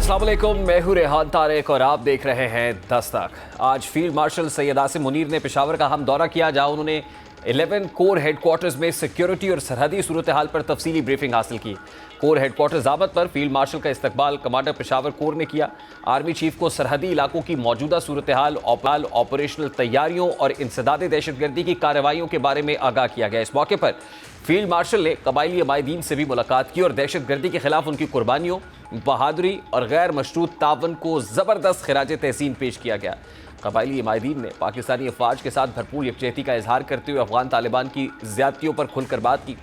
अस्सलाम वालेकुम, मैं हूं रेहान तारिक और आप देख रहे हैं दस्तक। आज फील्ड मार्शल सैयद आसिम मुनीर ने पेशावर का हम दौरा किया, जहां उन्होंने 11 कोर हेडक्वार्टर्स में सिक्योरिटी और सरहदी सूरत हाल पर तफसीली ब्रीफिंग हासिल की। कोर हेडक्वार्टर्स आमद पर फील्ड मार्शल का इस्तकबाल कमांडर पेशावर कोर ने किया। आर्मी चीफ को सरहदी इलाकों की मौजूदा सूरत हाल, ऑपरेशनल तैयारियों और इंसदाद दहशतगर्दी की कार्रवाइयों के बारे में आगाह किया गया। इस मौके पर फील्ड मार्शल ने कबायली अमायदीन से भी मुलाकात की और दहशतगर्दी के खिलाफ उनकी कुर्बानियों, बहादुरी और गैर मशरूत तावन को ज़बरदस्त खिराज तहसीन पेश किया गया। कबायली अमायदीन ने पाकिस्तानी अफवाज के साथ भरपूर यकजहती का इजहार करते हुए अफगान तालिबान की ज़्यादतियों पर खुलकर बात की।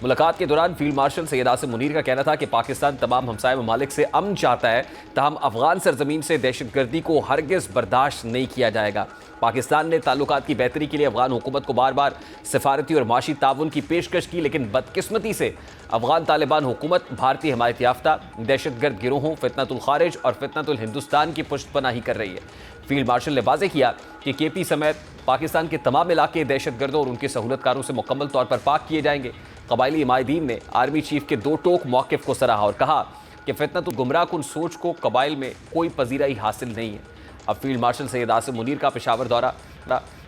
मुलाकात के दौरान फील्ड मार्शल सैयद आसिम मुनीर का कहना था कि पाकिस्तान तमाम हमसाय ममालिक से अमन चाहता है, ताहम अफगान सरजमीन से दहशतगर्दी को हरगिज़ बर्दाश्त नहीं किया जाएगा। पाकिस्तान ने ताल्लुकात की बेहतरी के लिए अफगान हुकूमत को बार बार सिफारती और माशी ताउन की पेशकश की, लेकिन बदकिस्मती से अफगान तालिबान हुकूमत भारतीय हिमायत याफ्ता दहशतगर्द गिरोहों फितनतुल खारिज और फितनतुल हिंदुस्तान की पुष्टपनाही कर रही है। फील्ड मार्शल ने वाज़ेह किया कि केपी समेत पाकिस्तान के तमाम इलाके दहशतगर्दों और उनके सहूलतकारों से मुकम्मल तौर पर पाक किए जाएंगे। कबायली हिमायतीन ने आर्मी चीफ के दो टोक मौक़िफ़ को सराहा और कहा कि फितनतुल गुमराहकुन सोच को कबाइल में कोई पजीराई हासिल नहीं है। अब फील्ड मार्शल सैयद आसिम मुनीर का पेशावर दौरा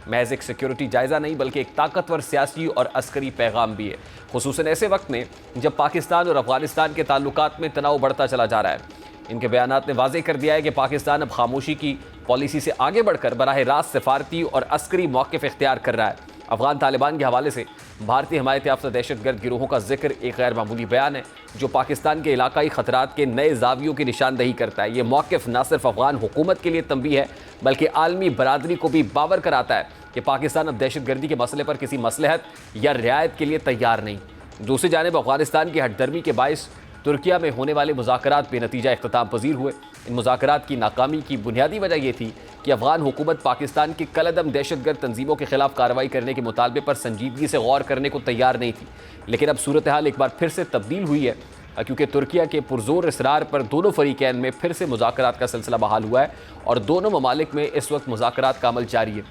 महज एक सिक्योरिटी जायज़ा नहीं, बल्कि एक ताकतवर सियासी और अस्करी पैगाम भी है, खुसूसन ऐसे वक्त में जब पाकिस्तान और अफगानिस्तान के ताल्लुकात में तनाव बढ़ता चला जा रहा है। इनके बयानात ने वाज़ेह कर दिया है कि पाकिस्तान अब खामोशी की पॉलिसी से आगे बढ़कर बराह रास्त सिफारती और अस्करी मौक़िफ़ इख्तियार कर रहा है। अफगान तालिबान के हवाले से भारतीय हिमायत याफ्ता दहशतगर्द गिरोहों का जिक्र एक गैर मामूली बयान है, जो पाकिस्तान के इलाकाई ख़तरात के नए जावियों की निशानदही करता है। ये मौक़िफ़ न सिर्फ अफगान हुकूमत के लिए तंबीह है, बल्कि आलमी बरादरी को भी बावर कराता है कि पाकिस्तान अब दहशतगर्दी के मसले पर किसी मसलहत या रियायत के लिए तैयार नहीं। दूसरी जानिब अफगानिस्तान की हटदर्मी के बायस तुर्किया में होने वाले मुज़ाकरात बेनतीजा इख्तिताम पजीर हुए। इन मुज़ाकरात की नाकामी की बुनियादी वजह यह थी कि अफगान हुकूमत पाकिस्तान की कलअदम दहशतगर्द तंजीमों के खिलाफ कार्रवाई करने के मुतालबे पर संजीदगी से गौर करने को तैयार नहीं थी। लेकिन अब सूरत हाल एक बार फिर से तब्दील हुई है, क्योंकि तुर्किया के पुरजोर इसरार पर दोनों फरीकैन में फिर से मुज़ाकरात का सिलसिला बहाल हुआ है और दोनों ममालिक में इस वक्त मुज़ाकरात का अमल जारी है।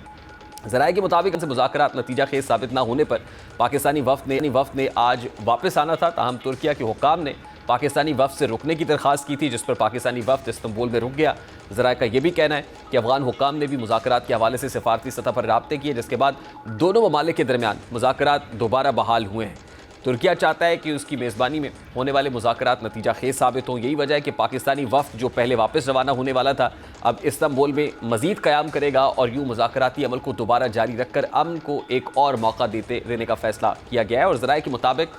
ज़राए के मुताबिक इनसे मुज़ाकरात नतीजा खेज साबित न होने पर पाकिस्तानी वफ़द ने आज वापस आना था, ताहम तुर्किया के हुक्काम ने पाकिस्तानी वफ़द से रुकने की दरख्वास्त की थी, जिस पर पाकिस्तानी वफ़द इस्तंबुल में रुक गया। ज़राए का यह भी कहना है कि अफगान हुक्काम ने भी मुज़ाकरात के हवाले से सिफारती सतह पर राब्ते किए, जिसके बाद दोनों ममालिक के दरमियान मुज़ाकरात दोबारा बहाल हुए हैं। तुर्किया चाहता है कि उसकी मेज़बानी में होने वाले मुज़ाकरात नतीजा खेज साबित हों। यही वजह है कि पाकिस्तानी वफ़द जो पहले वापस रवाना होने वाला था, अब इस्तांबुल में मज़ीद क़याम करेगा और यूँ मुज़ाकराती अमल को दोबारा जारी रखकर अमन को एक और मौका देने का फ़ैसला किया गया है। और ज़राए के मुताबिक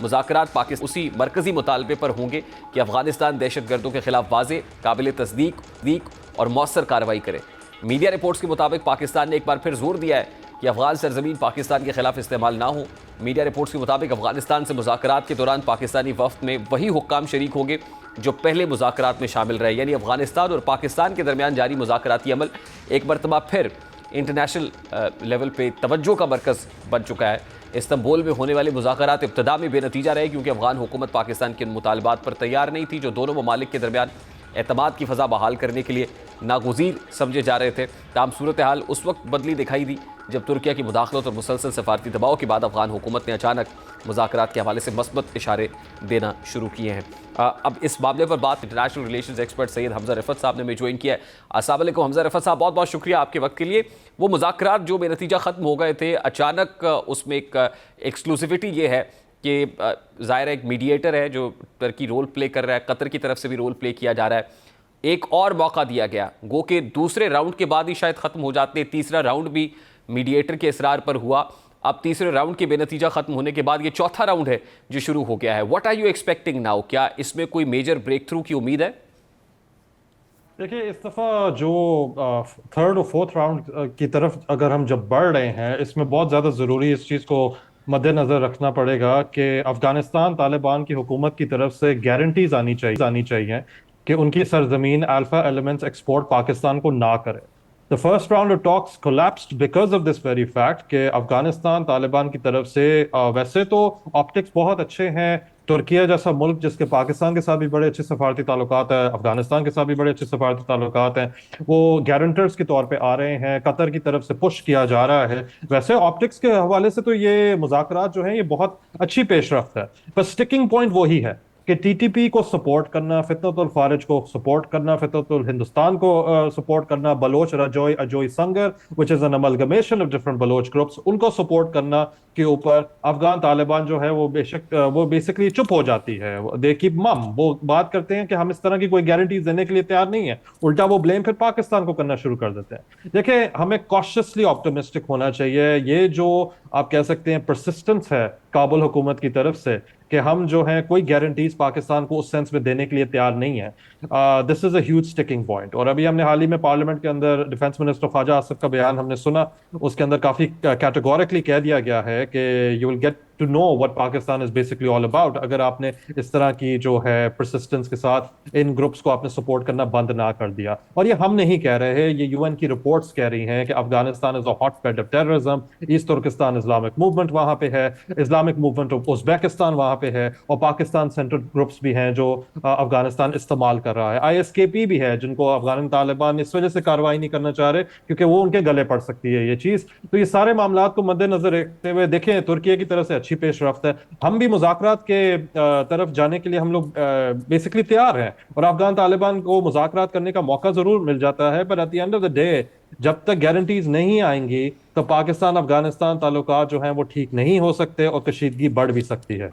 मुज़ाकरात पाकिस्तान उसी मरकज़ी मुतालबे पर होंगे कि अफगानिस्तान दहशतगर्दों के खिलाफ वाज़ेह, काबिल तस्दीक और मौसर कार्रवाई करे। मीडिया रिपोर्ट्स के मुताबिक पाकिस्तान ने एक बार फिर जोर दिया है कि अफगान सरजमीन पाकिस्तान के खिलाफ इस्तेमाल ना हो। मीडिया रिपोर्ट्स के मुताबिक अफगानिस्तान से मुज़ाकरात के दौरान पाकिस्तानी वफ़द में वही हुक्काम शरीक होंगे जो पहले मुज़ाकरात में शामिल रहे, यानी अफगानिस्तान और पाकिस्तान के दरमियान जारी मुज़ाकराती अमल एक मरतबा फिर इंटरनेशनल लेवल पे तवज्जो का मरकज़ बन चुका है। इस्तांबुल में होने वाले मुज़ाकरात इब्तदा में बेनतीजा रहे, क्योंकि अफगान हुकूमत पाकिस्तान के मुतालबात पर तैयार नहीं थी, जो दोनों ममालिक के दरमियान एतमाद की फ़ज़ा बहाल करने के लिए नागुज़ीर समझे जा रहे थे। ताहम सूरत हाल उस वक्त बदली दिखाई दी जब तुर्किया की मुदाखलत और मुसलसल सफारती दबाव के बाद अफगान हुकूमत ने अचानक मुज़ाकरात के हवाले से मस्बत इशारे देना शुरू किए हैं। अब इस मामले पर बात international relations expert Syed Hamza Rifat sahab ने हमें ज्वाइन किया है। अस्सलाम वालेकुम हमज़ा रिफ़त साहब, बहुत बहुत शुक्रिया आपके वक्त के लिए। वो मुज़ाकरात जो बेनतीजा ख़त्म हो गए थे, अचानक उसमें एक एक्सक्लूसिविटी ये है कि ज़ाहिर है एक मीडिएटर है जो तुर्की रोल प्ले कर रहा है, कतर की तरफ से भी रोल प्ले किया जा रहा है। एक और मौका दिया गया, गो के दूसरे राउंड के बाद ही शायद ख़त्म हो जाते, तीसरा राउंड भी मीडिएटर के इसरार पर हुआ। अब तीसरे राउंड के बेनतीजा ख़त्म होने के बाद ये चौथा राउंड है जो शुरू हो गया है। What are you expecting now? क्या इसमें कोई मेजर ब्रेक थ्रू की उम्मीद है? देखिए, इस दफ़ा जो थर्ड और फोर्थ राउंड की तरफ अगर हम जब बढ़ रहे हैं, इसमें बहुत ज़्यादा ज़रूरी इस चीज़ को मद्देनज़र रखना पड़ेगा कि अफ़गानिस्तान तालिबान की हुकूमत की तरफ से गारंटीज आनी चाहिए कि उनकी सरजमीन अल्फा एलिमेंट्स एक्सपोर्ट पाकिस्तान को ना करे। The first round of talks collapsed because of this very fact कि अफगानिस्तान तालिबान की तरफ से वैसे तो ऑप्टिक्स बहुत अच्छे हैं। तुर्किया जैसा मुल्क जिसके पाकिस्तान के साथ भी बड़े अच्छे सफारती ताल्लुकात है, अफगानिस्तान के साथ भी बड़े अच्छे सफारती ताल्लुकात हैं, वो गारंटर्स के तौर पे आ रहे हैं, कतर की तरफ से पुश किया जा रहा है। वैसे ऑप्टिक्स के हवाले से तो ये मुज़ाकरात जो हैं ये बहुत अच्छी पेशरफ्त है, पर स्टिकिंग पॉइंट वही है कि टीटीपी को सपोर्ट करना, फितनतुल खारिज को सपोर्ट करना, फितनतुल हिंदुस्तान को सपोर्ट करना, Baloch Raji Aajoi Sangar which is an amalgamation of different Baloch groups, उनको सपोर्ट करना के ऊपर अफगान तालिबान जो है वो वो बेसिकली चुप हो जाती है। दे कीप मम, वो बात करते हैं कि हम इस तरह की कोई गारंटीज देने के लिए तैयार नहीं है, उल्टा वो ब्लेम फिर पाकिस्तान को करना शुरू कर देते हैं। देखिए, हमें कॉशियसली ऑप्टिमिस्टिक होना चाहिए। ये जो आप कह सकते हैं परसिस्टेंस है काबुल हुकूमत की तरफ से कि हम जो है कोई गारंटीज पाकिस्तान को उस सेंस में देने के लिए तैयार नहीं है, this is a huge sticking point. और अभी हमने हाल ही में पार्लियामेंट के अंदर डिफेंस मिनिस्टर ख्वाजा आसिफ का बयान हमने सुना, उसके अंदर काफी कैटेगोरिकली कह दिया गया है कि you will get to know what Pakistan is basically all about अगर आपने इस तरह की जो है परसिस्टेंस के साथ इन ग्रुप्स को आपने सपोर्ट करना बंद ना कर दिया। और ये हम नहीं कह रहे हैं, ये यूएन की रिपोर्ट्स कह रही हैं कि Afghanistan is a hotbed of terrorism, east Turkistan Islamic movement वहां पे है, इस्लामिक मूवमेंट ऑफ उज्बेकिस्तान वहां पे है, और पाकिस्तान सेंट्रल ग्रुप्स भी हैं जो अफगानिस्तान इस्तेमाल कर रहा है, आईएसकेपी भी है जिनको अफगान तालिबान इस वजह से कार्रवाई नहीं करना चाह रहे क्योंकि वो उनके गले पड़ सकती है ये चीज। तो ये सारे मामला को मद्देनजर रखते हुए देखें, तुर्की की तरफ से अच्छी पेशरफ्त है, हम भी मुज़ाकरात के तरफ जाने के लिए हम लोग बेसिकली तैयार हैं, और अफगान तालिबान को मुज़ाकरात करने का मौका जरूर मिल जाता है, पर at the end of the day जब तक गारंटीज नहीं आएंगी तो पाकिस्तान अफगानिस्तान ताल्लुकात जो हैं वो ठीक नहीं हो सकते और कशीदगी बढ़ भी सकती है।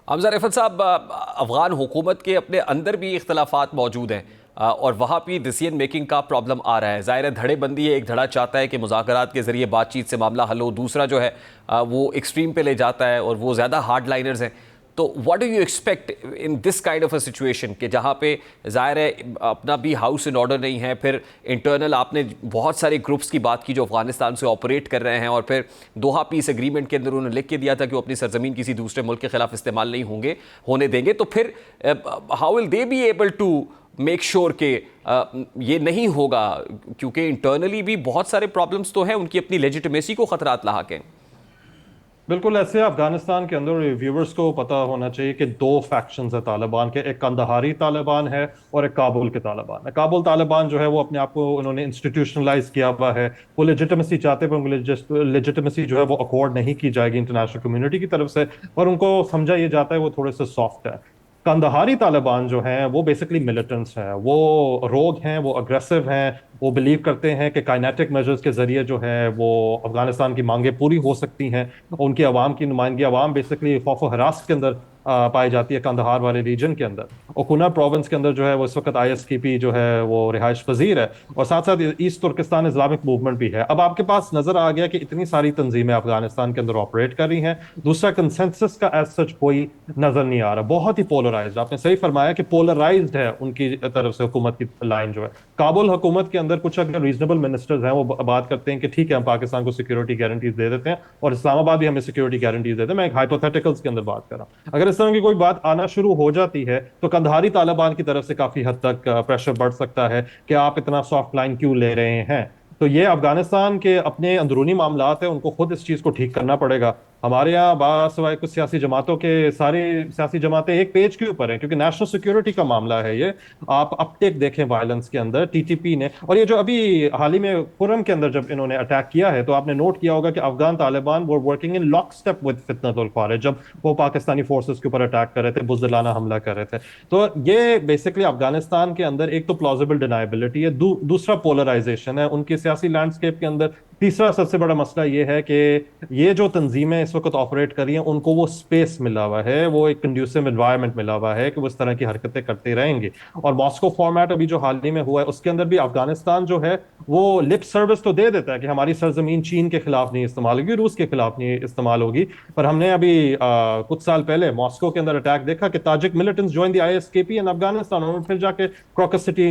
हमजा रिफत साहब, अफगान हुकूमत के अपने अंदर भी इख्तलाफात मौजूद हैं और वहाँ भी डिसीजन मेकिंग का प्रॉब्लम आ रहा है। ज़ाहिर है धड़ेबंदी है, एक धड़ा चाहता है कि मुज़ाकरात के ज़रिए बातचीत से मामला हल हो, दूसरा जो है वो एक्सट्रीम पे ले जाता है और वो ज़्यादा हार्ड लाइनर्स हैं। तो what do you expect in this kind of a situation कि जहाँ पे ज़ाहिर है अपना भी हाउस इन ऑर्डर नहीं है, फिर इंटरनल आपने बहुत सारे ग्रुप्स की बात की जो अफगानिस्तान से ऑपरेट कर रहे हैं, और फिर दोहा पीस एग्रीमेंट के अंदर उन्होंने लिख के दिया था कि वो अपनी सरजमीन किसी दूसरे मुल्क के खिलाफ इस्तेमाल नहीं होने देंगे। तो फिर how will they be able to make sure के ये नहीं होगा, क्योंकि इंटरनली भी बहुत सारे प्रॉब्लम्स तो हैं, उनकी अपनी लेजिटिमेसी को खतरात लाहक हैं। बिल्कुल ऐसे अफगानिस्तान के अंदर व्यूवर्स को पता होना चाहिए कि दो फैक्शंस है तालिबान के, एक कंदहारी तालिबान है और एक काबुल के तालिबान है। काबुल तालिबान जो है वो अपने आप को उन्होंने इंस्टीट्यूशनलाइज किया हुआ है, वो लेजिटिमेसी चाहते हैं, पर लेजिटिमेसी जो है वो अकॉर्ड नहीं की जाएगी इंटरनेशनल कम्युनिटी की तरफ से, और उनको समझा ये जाता है वो थोड़े से सॉफ्ट है। कंदहारी तालिबान जो हैं वो बेसिकली मिलिटेंट्स हैं, वो रोग हैं, वो अग्रेसिव हैं, वो बिलीव करते हैं कि काइनेटिक मेजर्स के जरिए जो है वो अफगानिस्तान की मांगे पूरी हो सकती हैं, उनकी आवाम की नुमाइंदगी, आवाम बेसिकली खौफ हरास के अंदर पाई जाती है कंदहार वाले रीजन के अंदर। और कुना प्रोविंस के अंदर जो है वो इस वक्त आईएसकेपी जो है वो रिहाइश पजीर है, और साथ साथ ईस्ट तुर्किस्तान इस्लामिक मूवमेंट भी है। अब आपके पास नजर आ गया कि इतनी सारी तंजीमें अफगानिस्तान के अंदर ऑपरेट कर रही हैं। दूसरा, कंसेंसस का एज सच कोई नजर नहीं आ रहा, बहुत ही पोलराइज्ड, आपने सही फरमाया कि पोलराइज्ड है उनकी तरफ से हुकूमत की लाइन जो है। काबुल हुकूमत के अंदर कुछ अगर रीजनेबल मिनिस्टर्स हैं वो बात करते हैं कि ठीक है हम पाकिस्तान को सिक्योरिटी गारंटीज दे देते हैं, और इस्लामाबाद भी हमें सिक्योरिटी गारंटीज देते हैं। मैं एक हाइपोथेटिकल्स के अंदर बात कर रहा हूं, अगर इस तरह की कोई बात आना शुरू हो जाती है तो कंधारी तालिबान की तरफ से काफी हद तक प्रेशर बढ़ सकता है कि आप इतना सॉफ्ट लाइन क्यों ले रहे हैं। तो ये अफगानिस्तान के अपने अंदरूनी मामलात है, उनको खुद इस चीज को ठीक करना पड़ेगा। हमारे यहाँ बासवाए कुछ सियासी जमातों के सारी सियासी जमातें एक पेज के ऊपर हैं, क्योंकि नेशनल सिक्योरिटी का मामला है ये। आप अपटेक देखें वायलेंस के अंदर, टीटीपी ने, और ये जो अभी हाल ही में खुर्रम के अंदर जब इन्होंने अटैक किया है तो आपने नोट किया होगा कि अफगान तालिबान वो working in lock step with Fitnatul Khawarij, जब वो पाकिस्तानी फोर्सेस के ऊपर अटैक कर रहे थे, बुज़दिलाना हमला कर रहे थे। तो ये बेसिकली अफगानिस्तान के अंदर एक तो प्लॉजिबल डिनाइबिलिटी है, दूसरा पोलराइजेशन है उनकी सियासी लैंडस्केप के अंदर। तीसरा सबसे बड़ा मसला ये है कि ये जो तंजीमें इस वक्त ऑपरेट कर रही हैं उनको वो स्पेस मिला हुआ है, वो एक कंड्यूसिव एनवायरनमेंट मिला हुआ है कि वो इस तरह की हरकतें करते रहेंगे। और मॉस्को फॉर्मेट अभी जो हाल ही में हुआ है उसके अंदर भी अफगानिस्तान जो है वो लिप सर्विस तो दे देता है कि हमारी सरजमीन चीन के खिलाफ नहीं इस्तेमाल होगी, रूस के खिलाफ नहीं इस्तेमाल होगी, पर हमने अभी कुछ साल पहले मॉस्को के अंदर अटैक देखा कि Tajik militants join the ISKP in Afghanistan, और फिर जाके क्रॉकस सिटी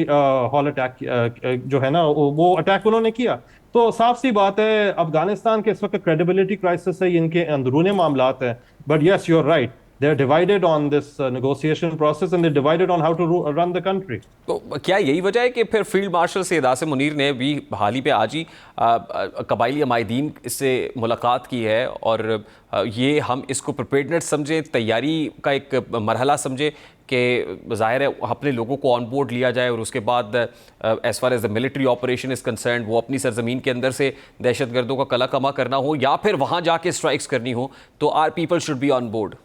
हॉल अटैक जो है ना वो अटैक उन्होंने किया। तो साफ सी बात है अफगानिस्तान के इस वक्त क्रेडिबिलिटी क्राइसिस है, इनके अंदरूनी मामलात हैं। But yes, you are right, they are divided on this negotiation process and they're divided on how to run the country. तो क्या यही वजह है कि फिर फील्ड मार्शल सैयद आसिम मुनीर ने भी हाल ही पे आज ही कबाइली अमायदीन से मुलाकात की है, और ये हम इसको प्रिपेयर्डनेस समझें, तैयारी का एक मरहला समझें कि ज़ाहिर है अपने लोगों को ऑन बोर्ड लिया जाए, और उसके बाद as far as the military operation is concern वो अपनी सरजमीन के अंदर से दहशतगर्दों का कला कमा करना हो या फिर वहाँ जाके स्ट्राइक्स करनी हो, तो our people should be on board.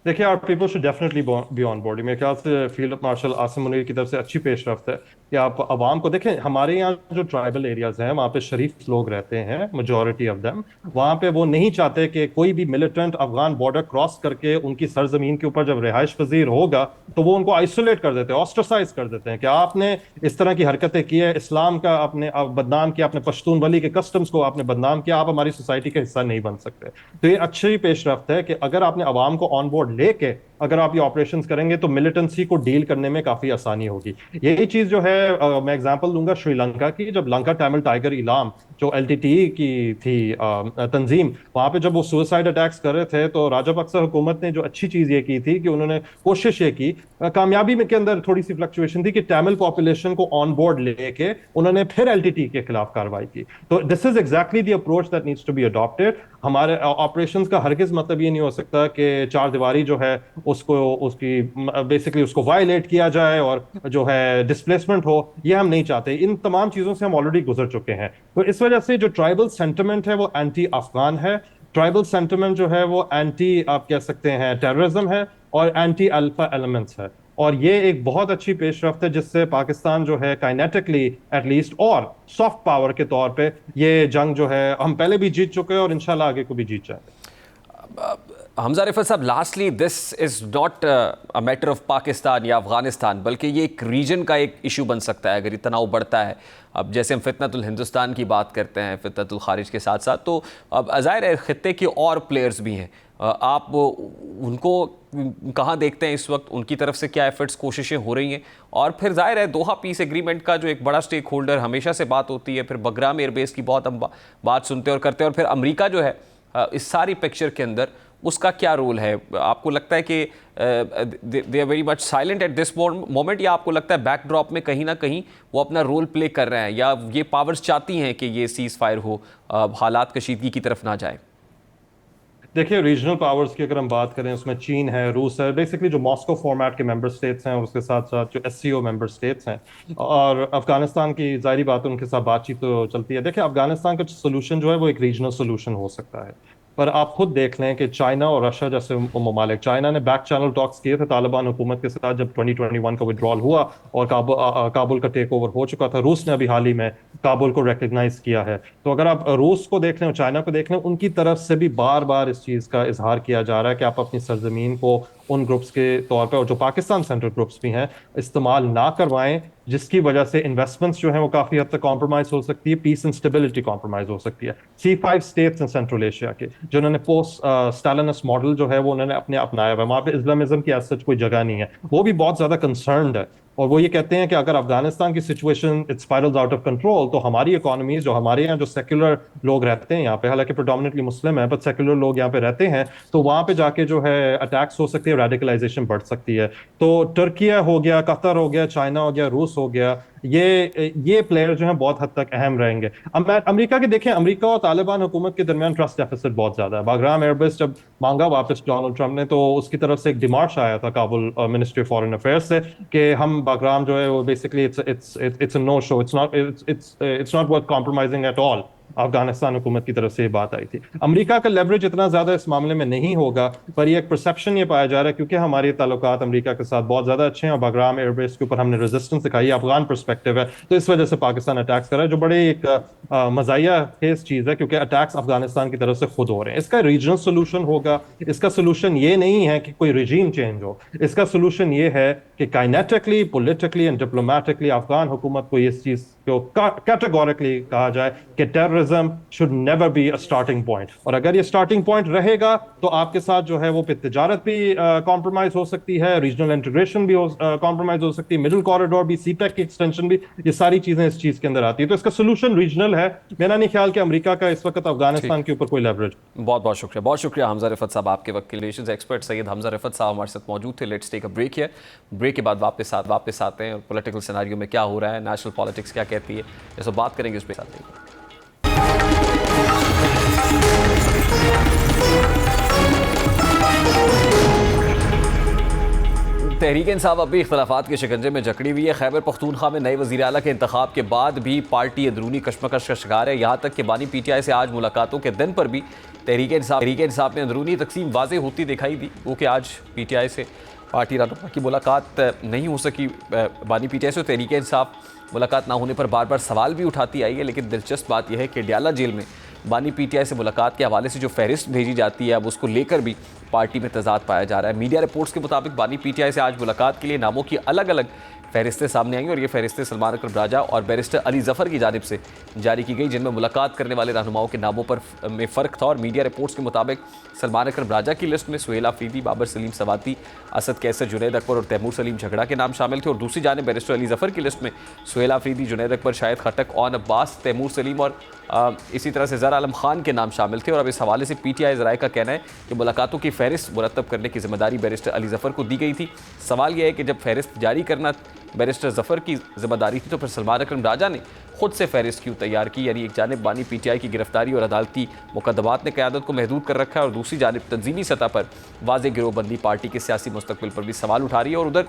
देखिए, our people should definitely be on board. मेरे ख्याल से फील्ड मार्शल आसिम मुनीर की तरफ से अच्छी पेशरफ्त है कि आप आवाम को देखें। हमारे यहाँ जो ट्राइबल एरियाज हैं वहाँ पे शरीफ लोग रहते हैं, मेजॉरिटी ऑफ देम। वहाँ पे वो नहीं चाहते कि कोई भी मिलिटेंट अफगान बॉर्डर क्रॉस करके उनकी सरजमीन के ऊपर जब रिहाइश पजीर होगा तो वो उनको आइसोलेट कर देते हैं, ऑस्ट्रसाइज कर देते हैं कि आपने इस तरह की हरकतें की है, इस्लाम का आपने बदनाम किया, आपने पश्तून वली के कस्टम्स को आपने बदनाम किया, आप हमारी सोसाइटी का हिस्सा नहीं बन सकते। तो ये अच्छी पेशरफ्त है कि अगर आपने आवाम को ऑन बोर्ड लेके अगर आप ये ऑपरेशंस करेंगे तो मिलिटेंसी को डील करने में काफी आसानी होगी। यही चीज जो है मैं एग्जांपल दूंगा श्रीलंका की। जब लंका तमिल टाइगर इलाम जो एलटीटीई की थी तंजीम, वहां पे जब वो सुसाइड अटैक्स कर रहे थे तो राजापक्सा हुकूमत ने जो अच्छी चीज ये की थी कि उन्होंने कोशिश ये की, कामयाबी में के अंदर थोड़ी सी फ्लक्चुएशन थी, कि तमिल पॉपुलेशन को ऑन बोर्ड लेके उन्होंने फिर एलटीटीई के खिलाफ कार्रवाई की। तो this is exactly the approach that needs to be adopted. हमारे ऑपरेशंस का हरगिज मतलब ये नहीं हो सकता कि चार दीवारी जो है उसको उसकी बेसिकली उसको वायलेट किया जाए और जो है डिस्प्लेसमेंट हो, ये हम नहीं चाहते। इन तमाम चीजों से हम ऑलरेडी गुजर चुके हैं। तो इस वजह से जो ट्राइबल सेंटिमेंट है वो एंटी अफगान है। ट्राइबल सेंटिमेंट जो है वो एंटी, आप कह सकते हैं, टेररिज्म है और एंटी अल्फा एलिमेंट्स है। और ये एक बहुत अच्छी पेशरफ्त है जिससे पाकिस्तान जो है काइनेटिकली एटलीस्ट और सॉफ्ट पावर के तौर पे ये जंग जो है हम पहले भी जीत चुके हैं और इंशाल्लाह आगे को भी जीत जाएंगे। हमजा रिफत साहब, lastly this is not a matter of Pakistan या अफगानिस्तान, बल्कि ये एक रीजन का एक इशू बन सकता है अगर ये तनाव बढ़ता है। अब जैसे हम फितनतुल हिंदुस्तान की बात करते हैं, फितनतुल खारिज के साथ साथ, तो अब ज़ाहिर है खित्ते के और प्लेयर्स भी हैं। आप उनको कहाँ देखते हैं इस वक्त? उनकी तरफ से क्या एफर्ट्स, कोशिशें हो रही हैं? और फिर जाहिर है दोहा पीस एग्रीमेंट का जो एक बड़ा स्टेक होल्डर हमेशा से बात होती है, फिर बगराम एयरबेस की बहुत हम बात सुनते हैं और करते हैं, और फिर अमेरिका जो है इस सारी पिक्चर के अंदर उसका क्या रोल है? आपको लगता है कि they are very much silent at this moment, या आपको लगता है बैकड्रॉप में कहीं ना कहीं वो अपना रोल प्ले कर रहे हैं, या ये पावर्स चाहती हैं कि ये सीज फायर हो, हालात कशीदगी की तरफ ना जाए? देखिए, रीजनल पावर्स की अगर हम बात करें उसमें चीन है, रूस है, बेसिकली जो मॉस्को फॉर्मेट के मेंबर स्टेट्स हैं, और उसके साथ साथ जो एससीओ मेंबर स्टेट्स हैं, और अफगानिस्तान की जाहिर बात है उनके साथ बातचीत तो चलती है। देखिए, अफगानिस्तान का सोल्यूशन जो है वो एक रीजनल सोल्यूशन हो सकता है, पर आप खुद देख लें कि चाइना और रशिया जैसे ममालिक, चाइना ने बैक चैनल टॉक्स किए थे तालिबान हुकूमत के साथ जब 2021 का विड्रॉल हुआ और काबुल का टेक ओवर हो चुका था। रूस ने अभी हाल ही में काबुल को रिकग्नाइज किया है। तो अगर आप रूस को देख लें और चाइना को देख लें, उनकी तरफ से भी बार बार इस चीज़ का इजहार किया जा रहा है कि आप अपनी सरजमीन को उन ग्रुप्स के तौर पर, और जो पाकिस्तान सेंट्रल ग्रुप्स भी हैं, इस्तेमाल ना करवाएं, जिसकी वजह से इन्वेस्टमेंट्स जो है वो काफी हद तक कॉम्प्रोमाइज हो सकती है, पीस एंड स्टेबिलिटी कॉम्प्रोमाइज हो सकती है। C5 states in central Asia के जिन्होंने पोस्ट स्टालिनिस्ट मॉडल जो है वो उन्होंने अपने अपनाया हुआ है, वहां पे इस्लामिज्म की ऐसा कोई जगह नहीं है, वो भी बहुत ज्यादा कंसर्न्ड है। और वो ये कहते हैं कि अगर अफगानिस्तान की situation it spirals out of control तो हमारी इकोनॉमीज, जो हमारे यहाँ जो सेक्युलर लोग रहते हैं यहाँ पे, हालांकि प्रेडोमिनेटली मुस्लिम है, बट सेक्युलर लोग यहाँ पे रहते हैं, तो वहां पे जाके जो है अटैक्स हो सकती है, रेडिकलाइजेशन बढ़ सकती है। तो तुर्किया हो गया, कतर हो गया, चाइना हो गया, रूस हो गया, ये प्लेयर जो हैं बहुत हद तक अहम रहेंगे। अमेरिका के देखें, अमेरिका और तालिबान हुकूमत के दरमियान ट्रस्ट डेफिसिट बहुत ज्यादा है। बागराम एयरबेस जब मांगा वापस डोनाल्ड ट्रंप ने, तो उसकी तरफ से एक डिमार्श आया था Kabul ministry of foreign affairs से कि हम बागराम जो है वो basically it's a no show, it's not worth compromising at all. Afghanistan हुकूमत की तरफ से ये बात आई थी। अमेरिका का लेवरेज इतना ज्यादा इस मामले में नहीं होगा, पर ये एक परसेप्शन ये पाया जा रहा है क्योंकि हमारे ताल्लुकात अमेरिका के साथ बहुत ज्यादा अच्छे हैं और बागराम एयरबेस के ऊपर हमने रेजिस्टेंस दिखाई है, अफगान पर्सपेक्टिव है, तो इस वजह से पाकिस्तान अटैक्स कर रहा है, जो बड़े एक मजाया खेज चीज है क्योंकि अटैक्स अफगानिस्तान की तरफ से खुद हो रहे हैं। इसका रीजनल सोल्यूशन होगा, इसका सोल्यूशन ये नहीं है कि कोई रिजीम चेंज हो, इसका सोल्यूशन ये है कि kinetically, politically and diplomatically Afghan हुकूमत को इस चीज को कैटेगोरिकली कहा जाए कि terrorism should never be a starting point. और अगर ये स्टार्टिंग पॉइंट रहेगा तो आपके साथ जो है वो पे तिजारत भी कॉम्प्रोमाइज हो सकती है, रीजनल इंटीग्रेशन भी कॉम्प्रोमाइज हो सकती है, मिडिल कॉरिडोर भी, सीपेक की एक्सटेंशन भी, ये सारी चीजें इस चीज के अंदर आती है। तो इसका सोल्यूशन रीजनल है। मेरा नहीं ख्याल कि अमेरिका का इस वक्त अफगानिस्तान के ऊपर कोई लेवरेज। बहुत शुक्रिया हमजा रिफत साहब, आपके वक्त के रिलेशंस एक्सपर्ट सैयद हमजा रिफत साहब हमारे साथ मौजूद थे। लेट्स टेक अ ब्रेक है, ब्रेक के बाद वापस आते हैं और पॉलिटिकल सिनेरियो में क्या हो रहा है, नेशनल पॉलिटिक्स क्या कहती है, ये सब बात करेंगे उस पर। तहरीक इंसाफ अब भी इख्तलाफात के शिकंजे में जकड़ी हुई है। खैबर पख्तूनख्वा में नए वज़ीर आला के इंतखाब के बाद भी पार्टी अंदरूनी कशमकश का शिकार है। यहाँ तक कि बानी PTI से आज मुलाकातों के दिन पर भी तहरीक इंसाफ में अंदरूनी तकसीम वाज़े होती दिखाई दी। वो कि आज PTI से पार्टी रहनुमा की मुलाकात नहीं हो सकी। बानी PTI से तहरीक इंसाफ मुलाकात ना होने पर बार बार सवाल भी उठाती आई है। लेकिन दिलचस्प बात यह है कि डयाला जेल में बानी PTI से मुलाकात के हवाले से जो फहरिस्त भेजी जाती है अब उसको लेकर भी पार्टी में तजाद पाया जा रहा है। मीडिया रिपोर्ट्स के मुताबिक बानी PTI से आज मुलाकात के लिए नामों की अलग अलग फहरिस्तें सामने आई और ये फहरिस्तें सलमान अकरम राजा और बैरिस्टर अली जफ़र की जानिब से जारी की गई, जिनमें मुलाकात करने वाले रहनुमाओं के नामों पर में फ़र्क था। और मीडिया रिपोर्ट्स के मुताबिक सलमान अकरम राजा की लिस्ट में सुहेल आफरीदी, बाबर सलीम सवाती, असद कैसर, जुनैद अकबर और तैमूर सलीम झगड़ा के नाम शामिल थे। और दूसरी जानिब बैरिस्टर अली जफ़र की लिस्ट में सुहेल आफरीदी, जुनैद अकबर, शाहिद खटक, ओन अब्बास, तैमूर सलीम और इसी तरह से ज़र आलम खान के नाम शामिल थे। और अब इस हवाले से PTI ज़राए का कहना है कि मुलाकातों की फहरिस्त मुरतब करने की जिम्मेदारी बैरिस्टर अली जफ़र को दी गई थी। सवाल यह है कि जब फहरिस्त जारी करना बैरिस्टर जफ़र की जिम्मेदारी थी तो फिर सलमान अकरम राजा ने खुद से फहरिस्त क्यों तैयार की? यानी एक जानिब बानी PTI की गिरफ्तारी और अदालती मुकदमात ने क़यादत को महदूद कर रखा है और दूसरी जानिब तंजीमी सतह पर वाज़े गिरोहबंदी पार्टी के सियासी मुस्तकबिल पर भी सवाल उठा रही है। और उधर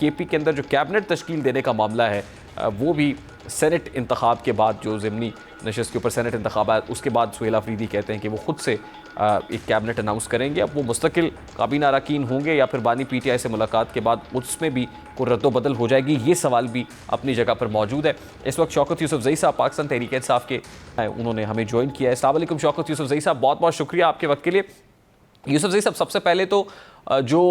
KP के अंदर जो कैबिनेट तश्कील देने का मामला है वो भी सेनेट इंतखाब के बाद, जो ज़िमनी नशस्त के ऊपर सेनेट इंतखाबात, उसके बाद सुहेल आफरीदी कहते हैं कि वो खुद से एक कैबिनेट अनाउंस करेंगे। अब वो मुस्तकिल काबीना अरकान होंगे या फिर बानी PTI से मुलाकात के बाद उसमें भी कोई रद्दोबदल हो जाएगी, ये सवाल भी अपनी जगह पर मौजूद है। इस वक्त शौकत यूसुफजई साहब पाकिस्तान तहरीक इंसाफ के उन्होंने हमें ज्वाइन किया है। अस्सलाम वालेकुम शौकत यूसुफजई साहब, बहुत बहुत शुक्रिया आपके वक्त के लिए। यूसुफजई साहब, सबसे पहले तो जो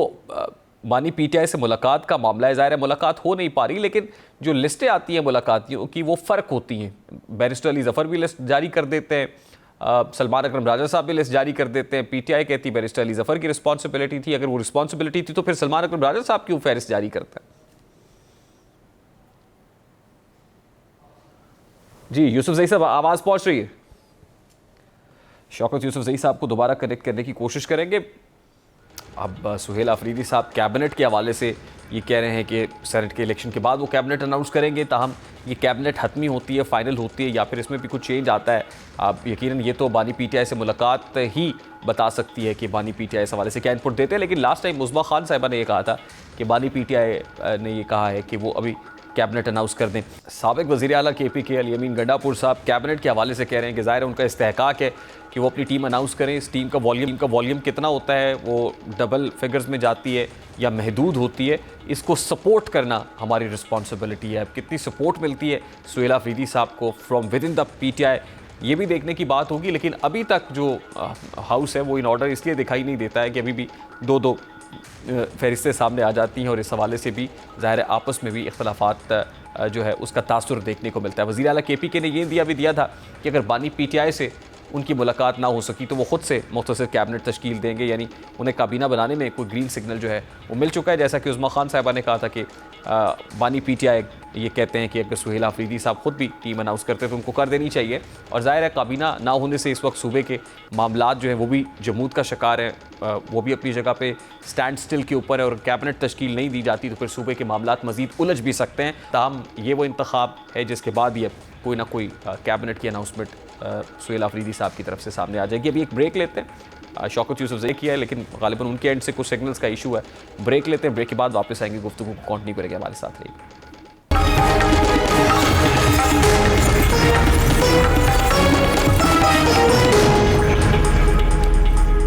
बानी PTI से मुलाकात का मामला है, ज़ाहिर है मुलाकात हो नहीं पा रही, लेकिन जो लिस्टें आती हैं मुलाकातियों की वो फ़र्क होती हैं। बैरिस्टर अली जफ़र भी लिस्ट जारी कर देते हैं, सलमान अकरम राजा साहब भी लिस्ट जारी कर देते हैं। PTI कहती है बैरिस्टर अली जफ़र की रिस्पॉन्सिबिलिटी थी। अगर वो रिस्पॉन्सिबिलिटी थी तो फिर सलमान अकरम राजा साहब क्यों फहरिस्त जारी करता है? जी यूसुफजई साहब, आवाज़ पहुँच रही है? शौकत यूसुफजई साहब को दोबारा कनेक्ट करने की कोशिश करेंगे। अब सुहेल आफरीदी साहब कैबिनेट के हवाले से ये कह रहे हैं कि सेनेट के इलेक्शन के बाद वो कैबिनेट अनाउंस करेंगे, ताहम ये कैबिनेट हतमी होती है, फाइनल होती है या फिर इसमें भी कुछ चेंज आता है? आप यकीनन ये तो बानी PTI से मुलाकात ही बता सकती है कि बानी PTI इस हवाले से क्या इनपुट देते हैं। लेकिन लास्ट टाइम मुज़मा खान साहिबा ने यह कहा था कि बानी PTI ने ये कहा है कि वो अभी कैबिनेट अनाउंस कर दें। साबिक वज़ीर आला KP के अली अमीन गंडापुर साहब कैबिनेट के हवाले से कह रहे हैं कि ज़ाहिर है उनका इस्तेहकाक है कि वो अपनी टीम अनाउंस करें। इस टीम का वॉल्यूम कितना होता है, वो डबल फिगर्स में जाती है या महदूद होती है, इसको सपोर्ट करना हमारी रिस्पॉन्सिबिलिटी है। अब कितनी सपोर्ट मिलती है सुहेल आफरीदी साहब को from with in the PTI, ये भी देखने की बात होगी। लेकिन अभी तक जो हाउस है वो इन ऑर्डर इसलिए दिखाई नहीं देता है कि अभी भी दो फहरिस्तें सामने आ जाती हैं और इस हवाले से भी ज़ाहिर है आपस में भी इख्तलाफात जो है उसका तासुर देखने को मिलता है। वज़ीर आला KP के ने ये भी दिया था कि अगर बानी PTI से उनकी मुलाकात ना हो सकी तो वो ख़ुद से मुख्तसर कैबिनेट तश्कील देंगे, यानी उन्हें काबीना बनाने में कोई ग्रीन सिग्नल जो है वो मिल चुका है। जैसा कि उज़्मा खान साहिबा ने कहा था कि बानी PTI ये कहते हैं कि अगर सुहेल आफरीदी साहब ख़ुद भी टीम अनाउंस करते तो उनको कर देनी चाहिए। और ज़ाहिर है काबीना ना होने से इस वक्त सूबे के मामलात जो हैं वो भी जमूद का शिकार हैं, वो भी अपनी जगह पे स्टैंड स्टिल के ऊपर है और कैबिनेट तश्कील नहीं दी जाती तो फिर सूबे के मामलात मज़ीद उलझ भी सकते हैं। ताहम ये वो इंतखाब है जिसके बाद ये कोई ना कोई कैबिनेट की अनाउंसमेंट सुहेल आफरीदी साहब की तरफ से सामने आ जाएगी। अभी एक ब्रेक लेते हैं। शौकत यूसुफजई किया है लेकिन गालिबन उनके एंड से कुछ सिग्नल्स का इशू है। ब्रेक लेते हैं, ब्रेक के बाद वापस आएंगे, गुफ्तगू को कंटिन्यू करेंगे, हमारे साथ रहिए।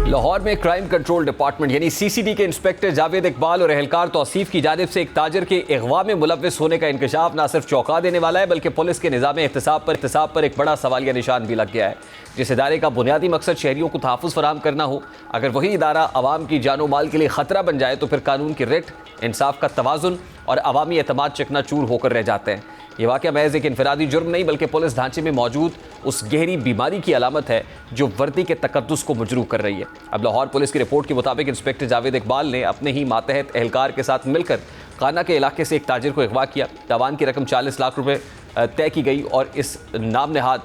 लाहौर में क्राइम कंट्रोल डिपार्टमेंट यानी CCD के इंस्पेक्टर जावेद इकबाल और एहलकार तौसीफ की जानिब से एक ताजर के अगवा में मुलव्विस होने का इंकशाफ न सिर्फ चौंका देने वाला है बल्कि पुलिस के निज़ाम एहतसाब पर एक बड़ा सवालिया निशान भी लग गया है। जिस इदारे का बुनियादी मकसद शहरियों को तहफ़्फ़ुज़ फराहम करना हो, अगर वही इदारा आवाम की जानो माल के लिए ख़तरा बन जाए तो फिर कानून की रिट, इंसाफ का तवाज़ुन और अवामी एतमाद चकनाचूर होकर रह जाते हैं। ये वाक़या महज एक इनफरादी जुर्म नहीं बल्कि पुलिस ढांचे में मौजूद उस गहरी बीमारी की अलामत है जो वर्दी के तकद्दुस को मजरूह कर रही है। अब लाहौर पुलिस की रिपोर्ट के मुताबिक इंस्पेक्टर जावेद इकबाल ने अपने ही मातहत एहलकार के साथ मिलकर खाना के इलाके से एक ताजिर को अगवा किया। तावान की रकम 40 लाख रुपए तय की गई और इस नाम नहाद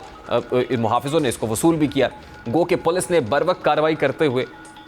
मुहाफिजों ने इसको वसूल भी किया। गो कि पुलिस ने बर वक्त कार्रवाई करते हुए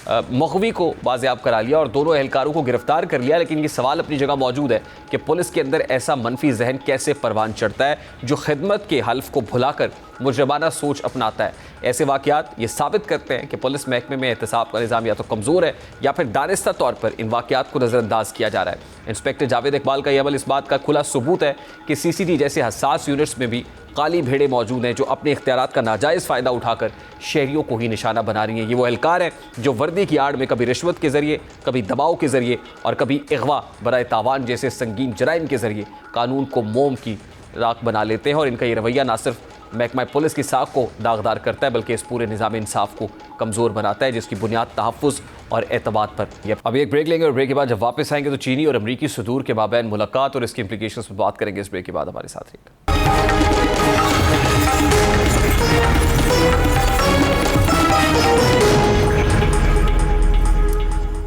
मखवी को बाज़ेआब करा लिया और दोनों एहलकारों को गिरफ्तार कर लिया। लेकिन ये सवाल अपनी जगह मौजूद है कि पुलिस के अंदर ऐसा मनफी जहन कैसे परवान चढ़ता है जो खिदमत के हल्फ को भुलाकर मुजरमाना सोच अपनाता है। ऐसे वाक़यात ये साबित करते हैं कि पुलिस महकमे में एहतसाब का निज़ाम या तो कमज़ोर है या फिर दानिस्ता तौर पर इन वाक़यात को नज़रअंदाज किया जा रहा है। इंस्पेक्टर जावेद इकबाल का यह अमल इस बात का खुला सबूत है कि CCD जैसे हसास यूनिट्स में भी काली भेड़ें मौजूद हैं जो अपने इख्तियारात का नाजायज़ फ़ायदा उठाकर शहरियों को ही निशाना बना रही हैं। ये वो एहलकार हैं जो वर्दी की आड़ में कभी रिश्वत के ज़रिए, कभी दबाव के ज़रिए और कभी अगवा बराए तावान जैसे संगीन जराइम के ज़रिए कानून को मोम की राख बना लेते हैं। और इनका ये रवैया ना सिर्फ महकमा पुलिस की साख को दागदार करता है बल्कि इस पूरे निज़ाम इंसाफ को कमज़ोर बनाता है जिसकी बुनियाद तहफ़्फ़ुज़ और एतमाद पर है। अभी एक ब्रेक लेंगे और ब्रेक के बाद जब वापस आएंगे तो चीनी और अमरीकी सुदूर के माबैन मुलाकात और इसकी इंप्लीकेशंस पर बात करेंगे। इस ब्रेक के बाद हमारे साथ रहिएगा।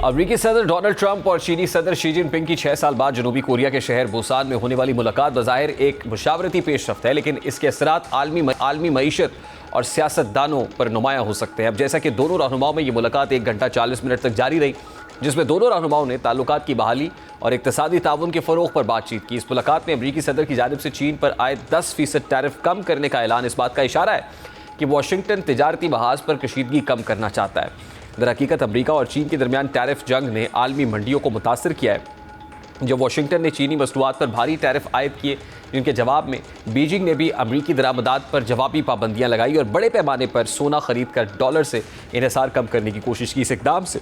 अमरीकी सदर डोनाल्ड ट्रंप और चीनी सदर शी जिनपिंग की 6 साल बाद जनूबी कोरिया के शहर बुसान में होने वाली मुलाकात बज़ाहिर एक मुशावरती पेशरफ्त है, लेकिन इसके असरात आलमी मईशत और सियासतदानों पर नुमायां हो सकते हैं। अब जैसा कि दोनों रहनुमाओं में ये मुलाकात 1 घंटा 40 मिनट तक जारी रही, जिसमें दोनों रहनुमाओं ने ताल्लुकात की बहाली और इक़्तिसादी ताउन के फ़रोग़ पर बातचीत की। इस मुलाकात में अमरीकी सदर की जानिब से चीन पर आए 10% टैरिफ कम करने का ऐलान इस बात का इशारा है कि वाशिंगटन तिजारती महाज पर कशीदगी कम करना चाहता है। दरहकीकत अमरीका और चीन के दरमियान टैरिफ जंग ने आलमी मंडियों को मुतासर किया है। जब वाशिंगटन ने चीनी मसनूआत पर भारी टैरिफ आयद किए, जिनके जवाब में बीजिंग ने भी अमरीकी दरामदात पर जवाबी पाबंदियां लगाई और बड़े पैमाने पर सोना खरीद कर डॉलर से इन्हिसार कम करने की कोशिश की। इस इक़दाम से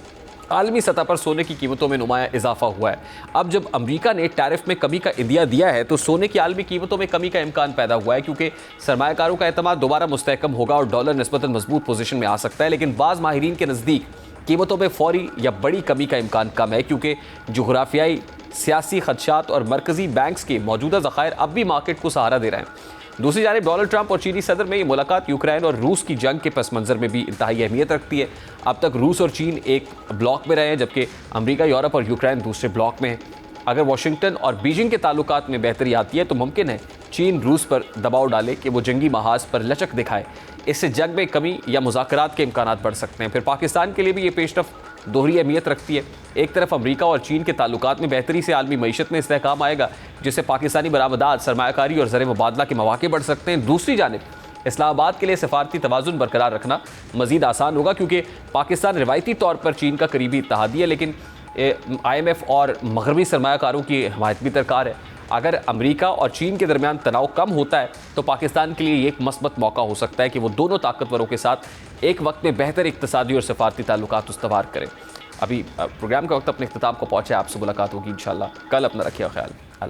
आलमी सतह पर सोने की कीमतों में नुमाया इजाफा हुआ है। अब जब अमरीका ने टैरिफ में कमी का इंदिया दिया है तो सोने की आलमी कीमतों में कमी का इम्कान पैदा हुआ है, क्योंकि सरमायाकारों का एतमाद दोबारा मुस्तहकम होगा और डॉलर निस्बतन मजबूत पोजीशन में आ सकता है। लेकिन बाज़ माहिरीन के नज़दीक कीमतों में फौरी या बड़ी कमी का इम्कान कम है, क्योंकि जोग्राफियाई सियासी खदशात और मरकजी बैंक्स के मौजूदा ज़खायर अब भी मार्केट को सहारा दे रहे हैं। दूसरी जानिब डोनाल्ड ट्रंप और चीनी सदर में ये मुलाकात यूक्रेन और रूस की जंग के पस मंज़र में भी इंतहाई अहमियत रखती है। अब तक रूस और चीन एक ब्लॉक में रहे हैं, जबकि अमरीका, यूरोप और यूक्रेन दूसरे ब्लॉक में है। अगर वाशिंगटन और बीजिंग के ताल्लुकात में बेहतरी आती है तो मुमकिन है चीन रूस पर दबाव डाले कि वो जंगी महाज पर लचक दिखाए। इससे जंग में कमी या मुज़ाकरात के इम्कानात बढ़ सकते हैं। फिर पाकिस्तान के लिए भी ये पेशरफ्त दोहरी अहमियत रखती है। एक तरफ अमरीका और चीन के ताल्लुकात में बेहतरी से आलमी मईशत में इस्तेहकाम आएगा, जिससे पाकिस्तानी बरामदात, सरमायाकारी और ज़र मुबादला के मौके बढ़ सकते हैं। दूसरी जानिब इस्लामाबाद के लिए सफारती तवाज़ुन बरकरार रखना मज़ीद आसान होगा, क्योंकि पाकिस्तान रिवायती तौर पर चीन का करीबी इत्तेहादी है, लेकिन IMF और मगरबी सरमायाकारों की हमायत भी दरकार है। अगर अमरीका और चीन के दरमियान तनाव कम होता है तो पाकिस्तान के लिए एक मस्बत मौका हो सकता है कि वो दोनों ताकतवरों के साथ एक वक्त में बेहतर इक़्तिसादी और सफारती ताल्लुकात उस्तवार करें। अभी प्रोग्राम का वक्त अपने इख्तिताम को पहुँचे। आपसे मुलाकात होगी इंशाअल्लाह कल। अपना रखिए ख्याल।